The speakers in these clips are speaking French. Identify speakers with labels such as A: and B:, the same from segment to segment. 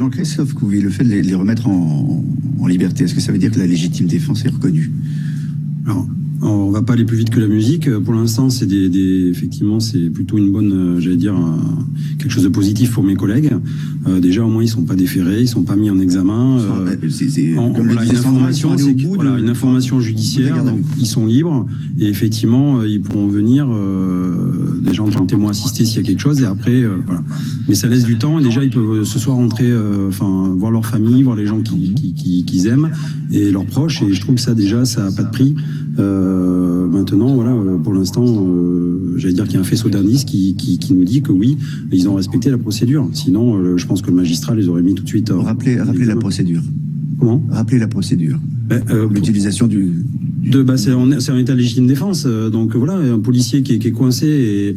A: Jean-Christophe Couvi, le fait de les remettre en liberté, est-ce que ça veut dire que la légitime défense est reconnue?
B: Alors, on va pas aller plus vite que la musique. Pour l'instant, c'est effectivement, c'est plutôt une bonne, j'allais dire, quelque chose de positif pour mes collègues. Déjà, au moins, ils sont pas déférés, ils sont pas mis en examen. Une information judiciaire, donc ils sont libres et effectivement, ils pourront venir. Des gens qui ont témoin assisté s'il y a quelque chose et après, voilà. Mais ça laisse du temps et déjà, ils peuvent ce soir rentrer, voir leur famille, voir les gens qu'ils aiment et leurs proches. Et je trouve que ça, déjà, ça a pas de prix. Maintenant, voilà, pour l'instant, j'allais dire qu'il y a un faisceau d'indices qui nous dit que oui, ils ont respecté la procédure. Sinon, je pense que le magistrat les aurait mis tout de suite.
A: Rappelez la procédure.
B: Comment?
A: Rappelez la procédure. L'utilisation
B: c'est un état de légitime défense. Donc voilà, un policier qui est coincé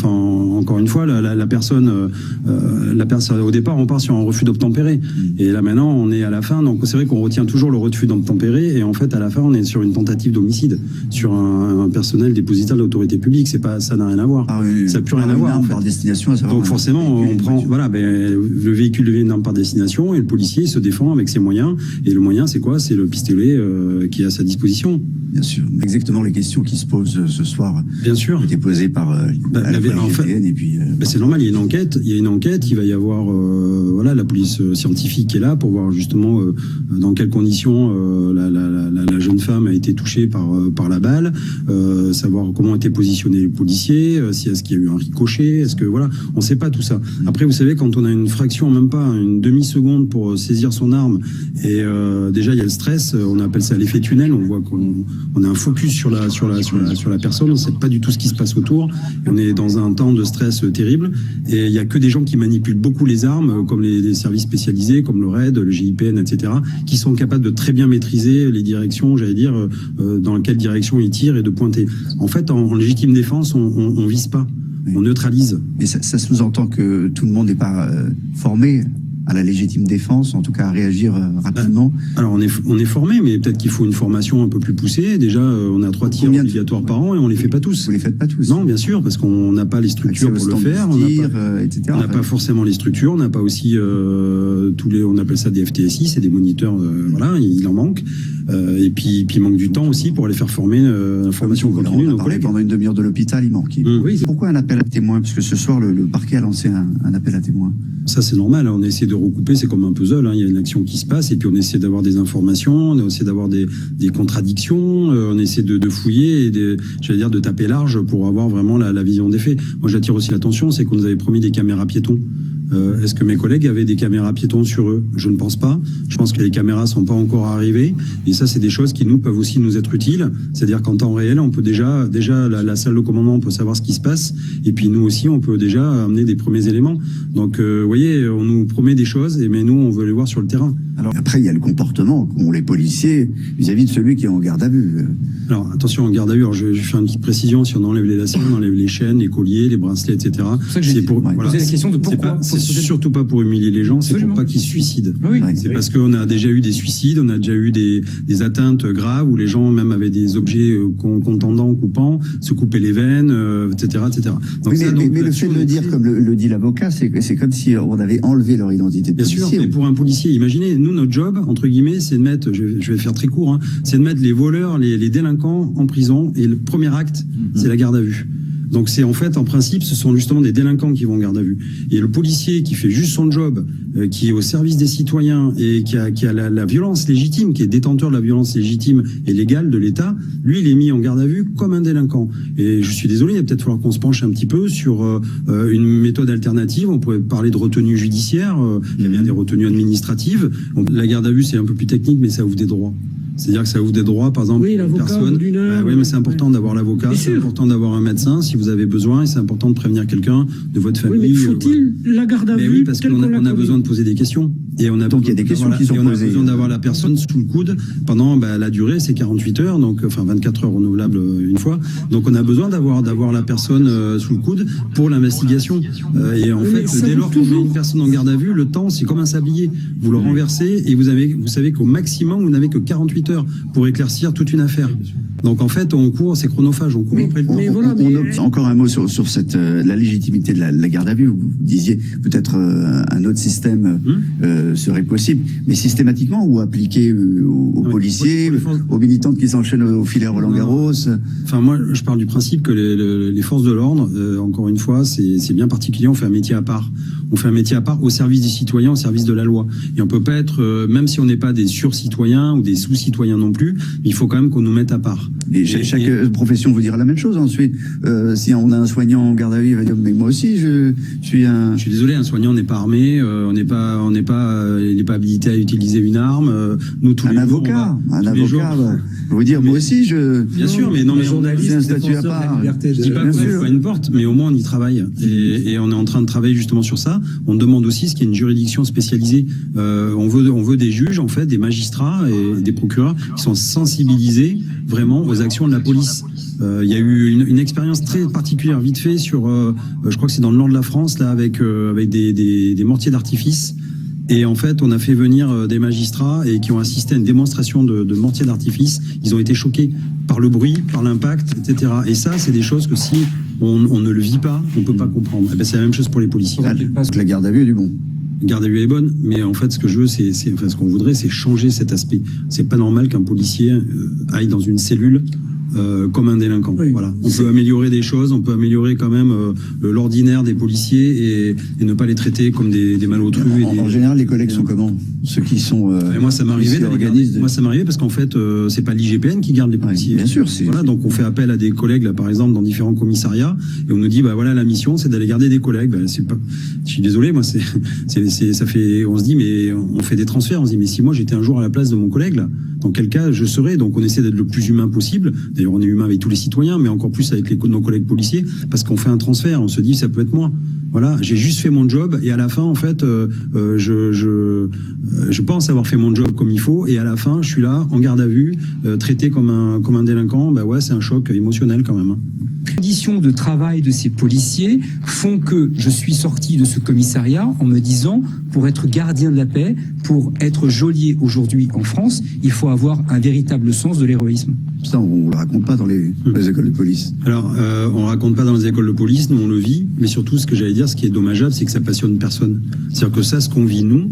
B: encore une fois, la personne au départ, on part sur un refus d'obtempérer. Et là maintenant, on est à la fin. Donc c'est vrai qu'on retient toujours le refus d'obtempérer. Et en fait, à la fin, on est sur une tentative d'homicide, sur un personnel dépositaire de l'autorité publique. Ça n'a rien à voir. Ça n'a plus rien à voir. En fait.
A: Par destination,
B: donc forcément, on prend, le véhicule devient une arme par destination et le policier se défend avec ses moyens. Et le moyen, c'est quoi? C'est le pistolet qui est à sa disposition.
A: Bien sûr. Exactement les questions qui se posent ce soir.
B: Bien sûr.
A: Étaient posées par
B: c'est normal. Il y a une enquête. Il va y avoir la police scientifique qui est là pour voir justement dans quelles conditions la jeune femme a été touchée par la balle, savoir comment étaient positionnés les policiers, est-ce qu'il y a eu un ricochet, on sait pas tout ça. Après, vous savez, quand on a une fraction, même pas une demi-seconde pour saisir son arme, et déjà il y a le stress, on appelle ça l'effet tunnel, on voit qu'on a un focus sur la personne, on sait pas du tout ce qui se passe autour, et on est dans un temps de stress terrible, et il y a que des gens qui manipulent beaucoup les armes, comme les services spécialisés, comme le RAID, le GIPN, etc., qui sont capables de très bien maîtriser les directions, j'allais dire, dans quelle direction ils tirent et de pointer. En fait, en légitime défense, on vise pas, on neutralise.
A: Mais ça sous-entend que tout le monde n'est pas formé à la légitime défense, en tout cas à réagir rapidement.
B: Alors on est formé, mais peut-être qu'il faut une formation un peu plus poussée. Déjà, on a 3 tirs obligatoires par an et on les fait pas tous.
A: Vous les faites pas tous?
B: Non, bien sûr, parce qu'on n'a pas les structures pour le faire. On n'a pas forcément les structures, on n'a pas aussi on appelle ça des FTSI, c'est des moniteurs, il en manque. Et puis il manque du temps aussi pour aller faire former la formation continue nos collègues.
A: Pendant une demi-heure de l'hôpital, il manque. Oui. Pourquoi un appel à témoins? Parce que ce soir, le parquet a lancé un appel à témoins.
B: Ça, c'est normal. On essaie de recouper, c'est comme un puzzle. Il y a une action qui se passe et puis on essaie d'avoir des informations, on essaie d'avoir des contradictions, on essaie de fouiller et de taper large pour avoir vraiment la vision des faits. Moi, j'attire aussi l'attention, c'est qu'on nous avait promis des caméras piétons. Est-ce que mes collègues avaient des caméras piétons sur eux? Je ne pense pas. Je pense que les caméras sont pas encore arrivées. Et ça, c'est des choses qui peuvent aussi nous être utiles. C'est-à-dire qu'en temps réel, on peut déjà la salle de commandement, on peut savoir ce qui se passe. Et puis nous aussi, on peut déjà amener des premiers éléments. Donc, vous voyez, on nous promet des choses, mais nous, on veut les voir sur le terrain.
A: Alors après, il y a le comportement qu'ont les policiers vis-à-vis de celui qui est en garde à vue.
B: Alors attention, en garde à vue, je vais faire une petite précision. Si on enlève les lacets, on enlève les chaînes, les colliers, les bracelets, etc.
C: C'est pour ça que j'ai posé la question de pourquoi.
B: C'est surtout pas pour humilier les gens, c'est pour pas qu'ils se suicident. C'est parce qu'on a déjà eu des suicides, on a déjà eu des atteintes graves où les gens même avaient des objets contendants, coupants, se coupaient les veines, etc., etc. Donc
A: mais le fait de le dire, comme le dit l'avocat, c'est comme si on avait enlevé leur identité de policier.
B: Bien sûr, mais pour un policier, imaginez, nous, notre job, entre guillemets, c'est de mettre, je vais faire très court, c'est de mettre les voleurs, les délinquants en prison, et le premier acte, c'est la garde à vue. Donc c'est en fait, en principe, ce sont justement des délinquants qui vont en garde à vue. Et le policier qui fait juste son job, qui est au service des citoyens et qui a la violence légitime, qui est détenteur de la violence légitime et légale de l'État, lui, il est mis en garde à vue comme un délinquant. Et je suis désolé, il va peut-être falloir qu'on se penche un petit peu sur une méthode alternative. On pourrait parler de retenue judiciaire, il y a bien des retenues administratives. Donc, la garde à vue, c'est un peu plus technique, mais ça ouvre des droits. C'est-à-dire que ça ouvre des droits, par exemple,
C: une personne.
B: Oui, mais c'est important d'avoir l'avocat, c'est important d'avoir un médecin si vous avez besoin, et c'est important de prévenir quelqu'un de votre famille.
C: Oui, mais faut-il la garde à vue?
B: Oui, parce qu'on a besoin de poser des questions. Et donc il y a des questions qui sont posées. On a besoin d'avoir la personne sous le coude pendant la durée, c'est 48 heures, donc 24 heures renouvelables une fois. Donc on a besoin d'avoir la personne sous le coude pour l'investigation. Et en fait, dès lors qu'on met une personne en garde à vue, le temps, c'est comme un sablier. Vous le renversez et vous savez qu'au maximum, vous n'avez que 48 heures. hauteur pour éclaircir toute une affaire. Donc en fait, on court, c'est chronophage, on court après le temps.
A: Encore un mot sur cette la légitimité de la garde à vue. Vous disiez peut-être un autre système serait possible, mais systématiquement ou appliqué aux policiers, aux militantes qui s'enchaînent au filet Roland-Garros.
B: Enfin moi, je parle du principe que les forces de l'ordre, encore une fois, c'est bien particulier. On fait un métier à part. On fait un métier à part au service des citoyens, au service de la loi. Et on peut pas être, même si on n'est pas des sur-citoyens ou des sous-citoyens non plus, il faut quand même qu'on nous mette à part.
A: Et chaque profession vous dira la même chose ensuite. Si on a un soignant en garde à vue, il va dire mais moi aussi je suis un.
B: Je suis désolé, un soignant n'est pas armé, il n'est pas habilité à utiliser une arme. Nous tous les jours,
A: un avocat va vous dire moi aussi je.
B: Bien sûr, mais non, mais
C: journaliste,
A: un statut à part.
B: Je dis pas qu'on ouvre pas une porte, mais au moins on y travaille. Et on est en train de travailler justement sur ça. On demande aussi ce qu'il y ait une juridiction spécialisée. On veut des juges, en fait, des magistrats et des procureurs qui sont sensibilisés vraiment aux actions de la police. Il y a eu une expérience très particulière vite fait sur, je crois que c'est dans le nord de la France, là, avec des mortiers d'artifice. Et en fait, on a fait venir des magistrats et qui ont assisté à une démonstration de mortiers d'artifice. Ils ont été choqués par le bruit, par l'impact, etc. Et ça, c'est des choses que si on ne le vit pas, on peut pas comprendre. Et ben, c'est la même chose pour les policiers.
A: La garde à vue est du bon.
B: La garde à vue est bonne, mais en fait, ce que je veux, ce qu'on voudrait, c'est changer cet aspect. C'est pas normal qu'un policier aille dans une cellule comme un délinquant. Oui. Voilà. On peut améliorer des choses, on peut améliorer quand même l'ordinaire des policiers et ne pas les traiter comme des malotrus.
A: En général, les collègues sont comment? Ceux qui sont.
B: Moi, ça m'est arrivé. Moi, ça m'est arrivé parce qu'en fait, c'est pas l'IGPN qui garde les policiers.
A: Bien sûr.
B: Voilà, donc on fait appel à des collègues là, par exemple, dans différents commissariats, et on nous dit, bah voilà, la mission, c'est d'aller garder des collègues. Bah, c'est pas. Je suis désolé, moi, ça fait. On se dit, mais on fait des transferts. On se dit, mais si moi j'étais un jour à la place de mon collègue là, dans quel cas je serais? Donc on essaie d'être le plus humain possible. D'ailleurs, on est humain avec tous les citoyens, mais encore plus avec nos collègues policiers, parce qu'on fait un transfert. On se dit, ça peut être moi. Voilà, j'ai juste fait mon job, et à la fin, en fait, je pense avoir fait mon job comme il faut, et à la fin, je suis là, en garde à vue, traité comme un délinquant. Bah ouais, c'est un choc émotionnel quand même.
D: Les conditions de travail de ces policiers font que je suis sorti de ce commissariat en me disant, pour être gardien de la paix, pour être geôlier aujourd'hui en France, il faut avoir un véritable sens de l'héroïsme.
A: Ça, on ne le raconte pas dans les écoles de police.
B: Alors, on ne raconte pas dans les écoles de police, nous on le vit, mais surtout ce que j'allais dire, ce qui est dommageable, c'est que ça passionne personne. C'est-à-dire que ça, ce qu'on vit nous,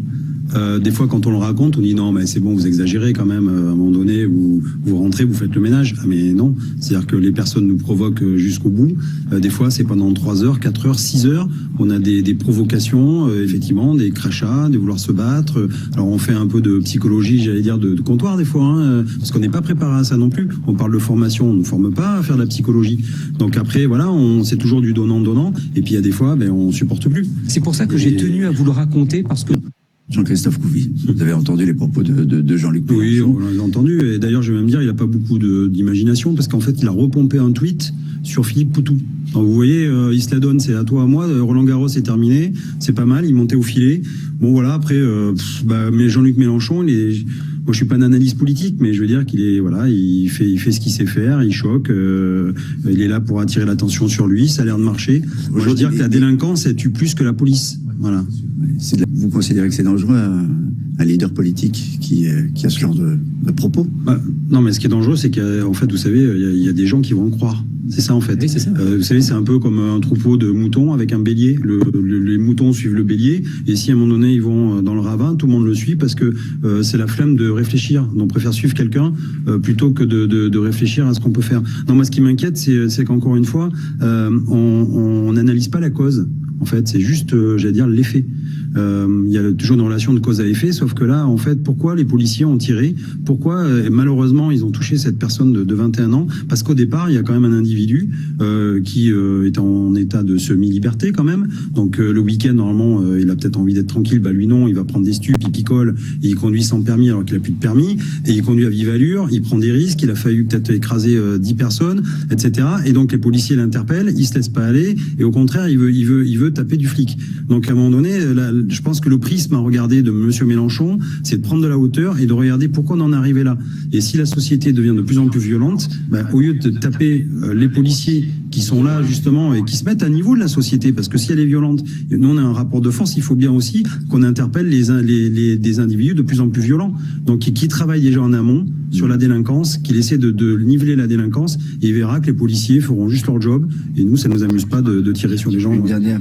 B: des fois quand on le raconte, on dit non mais c'est bon, vous exagérez quand même, à un moment donné, vous rentrez, vous faites le ménage. Ah mais non, c'est-à-dire que les personnes nous provoquent jusqu'au bout. Des fois c'est pendant 3 heures, 4 heures, 6 heures, on a des provocations, effectivement, des crachats, de vouloir se battre. Alors on fait un peu de psychologie, j'allais dire de comptoir des fois, parce qu'on n'est pas préparé à ça non plus. On parle de formation, on ne forme pas à faire de la psychologie. Donc après voilà, c'est toujours du donnant, et puis il y a des fois on supporte plus.
D: C'est pour ça que j'ai tenu à vous le raconter, parce que
A: Jean-Christophe Couvi, vous avez entendu les propos de Jean-Luc Mélenchon.
B: Oui, on l'a entendu. Et d'ailleurs, je vais même dire, il n'a pas beaucoup d'imagination, parce qu'en fait, il a repompé un tweet sur Philippe Poutou. Donc, vous voyez, il se la donne, c'est à toi, à moi. Roland Garros est terminé, c'est pas mal, il montait au filet. Bon, voilà, après, mais Jean-Luc Mélenchon, moi, je suis pas un analyste politique, mais je veux dire qu'il est, voilà, il fait ce qu'il sait faire, il choque, il est là pour attirer l'attention sur lui, ça a l'air de marcher. Moi, je veux dire que la délinquance, elle tue plus que la police. Voilà.
A: Vous considérez que c'est dangereux un leader politique qui a ce genre de propos?
B: Non, mais ce qui est dangereux, c'est qu'en fait, vous savez, il y a des gens qui vont le croire. C'est ça en fait.
D: Oui, c'est ça.
B: Vous savez, c'est un peu comme un troupeau de moutons avec un bélier. Les moutons suivent le bélier, et si à un moment donné ils vont dans le ravin, tout le monde le suit parce que c'est la flemme de réfléchir. Donc on préfère suivre quelqu'un plutôt que de réfléchir à ce qu'on peut faire. Non, moi ce qui m'inquiète, c'est qu'encore une fois, on n'analyse pas la cause. En fait, c'est juste, j'allais dire, l'effet. Il y a toujours une relation de cause à effet, sauf que là, en fait, pourquoi les policiers ont tiré? Pourquoi, malheureusement, ils ont touché cette personne de 21 ans? Parce qu'au départ, il y a quand même un individu qui est en état de semi-liberté quand même. Donc le week-end, normalement, il a peut-être envie d'être tranquille. Bah lui, non, il va prendre des stupes, il picole, et il conduit sans permis alors qu'il a plus de permis, et il conduit à vive allure, il prend des risques, il a failli peut-être écraser 10 personnes, etc. Et donc les policiers l'interpellent, il se laisse pas aller, et au contraire, il veut taper du flic. Donc à un moment donné, là, je pense que le prisme à regarder de monsieur Mélenchon, c'est de prendre de la hauteur et de regarder pourquoi on en est arrivé là. Et si la société devient de plus en plus violente, au lieu de taper les policiers qui sont là justement et qui se mettent à niveau de la société, parce que si elle est violente, nous on a un rapport de force, il faut bien aussi qu'on interpelle des individus de plus en plus violents, donc qui travaillent déjà en amont sur la délinquance, qu'il essaie de niveler la délinquance, et il verra que les policiers feront juste leur job, et nous, ça nous amuse pas de tirer sur les gens.
A: Une dernière.